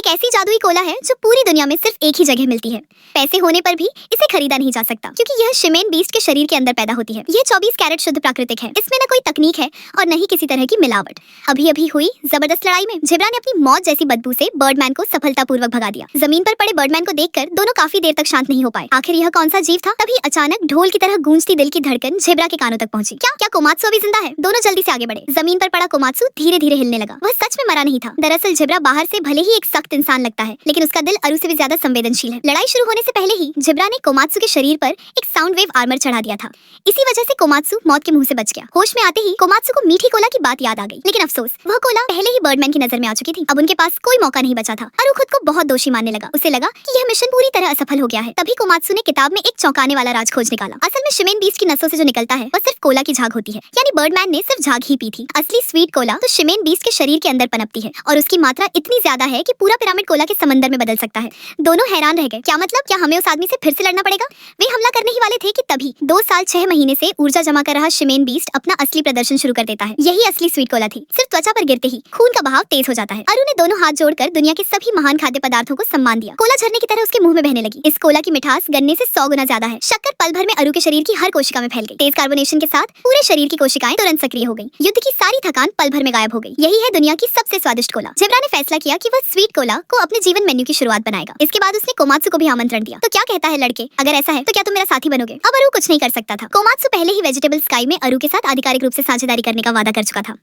एक ऐसी जादुई कोला है जो पूरी दुनिया में सिर्फ एक ही जगह मिलती है। पैसे होने पर भी इसे खरीदा नहीं जा सकता क्योंकि यह शिमेन बीस्ट के शरीर के अंदर पैदा होती है। यह 24 कैरेट शुद्ध प्राकृतिक है। इसमें न कोई तकनीक है और न ही किसी तरह की मिलावट। अभी अभी हुई जबरदस्त लड़ाई में जेब्रा ने अपनी मौत जैसी बदबू से बर्डमैन को सफलतापूर्वक भगा दिया। जमीन पर पड़े बर्डमैन को देखकर दोनों काफी देर तक शांत नहीं हो पाए। आखिर यह कौन सा जीव था? तभी अचानक ढोल की तरह गूंजती दिल की धड़कन जेब्रा के कानों तक पहुंची। क्या कोमात्सु अभी जिंदा है? दोनों जल्दी से आगे बढ़े। जमीन पर पड़ा कोमात्सु धीरे धीरे हिलने लगा। वह सच में मरा नहीं था। दरअसल जेब्रा बाहर से भले ही एक सख्त इंसान लगता है, लेकिन उसका दिल अरु से भी ज्यादा संवेदनशील है। लड़ाई शुरू होने से पहले ही जेब्रा ने कोमात्सु के शरीर पर एक साउंड वेव आर्मर चढ़ा दिया था। इसी वजह से कोमात्सु मौत के मुंह से बच गया। होश में आते ही कोमात्सु को मीठी कोला की बात याद आ गई, लेकिन अफसोस वह कोला पहले ही बर्डमैन की नजर में आ चुकी थी। अब उनके पास कोई मौका नहीं बचा था। अरु खुद को बहुत दोषी मानने लगा। उसे लगा कि यह मिशन पूरी तरह असफल हो गया है। तभी कोमात्सु ने किताब में एक चौंकाने वाला राज खोज निकाला। असल में शिमेन बीस्ट की नसों से जो निकलता है वह सिर्फ कोला की झाग होती है। यानी बर्डमैन ने सिर्फ झाग ही पी थी। असली स्वीट कोला तो शिमेन बीस्ट के शरीर के अंदर पनपती है और उसकी मात्रा इतनी ज्यादा है कि पूरा पिरामिड कोला के समंदर में बदल सकता है। दोनों हैरान रह गए। क्या मतलब? क्या हमें उस आदमी से फिर से लड़ना पड़ेगा? वे हमला करने ही वाले थे कि तभी 2 साल 6 महीने से ऊर्जा जमा कर रहा शिमेन बीस्ट अपना असली प्रदर्शन शुरू कर देता है। यही असली स्वीट कोला थी। सिर्फ त्वचा पर गिरते ही खून का बहाव तेज हो जाता है। अरु ने दोनों हाथ जोड़कर दुनिया के सभी महान खाद्य पदार्थों को सम्मान दिया। कोला झरने की तरह उसके मुंह में बहने लगी। इस कोला की मिठास गन्ने से 100 गुना ज्यादा है। शक्कर पल भर में अरु के शरीर की हर कोशिका में फैल गई। तेज कार्बोनेशन के साथ पूरे शरीर की कोशिकाएं तुरंत सक्रिय हो गई। युद्ध की सारी थकान पल भर में गायब हो गई। यही है दुनिया की सबसे स्वादिष्ट कोला। जेब्रा ने फैसला किया कि वह स्वीट कोला को अपने जीवन मेन्यू की शुरुआत बनाएगा। इसके बाद उसने कोमात्सु को भी आमंत्रण दिया। तो क्या कहता है लड़के? अगर ऐसा है तो क्या तुम मेरा साथी बनोगे? अब अरु कुछ नहीं कर सकता था। कोमात्सु पहले ही वेजिटेबल स्काई में अरु के साथ आधिकारिक रूप से साझेदारी करने का वादा कर चुका था।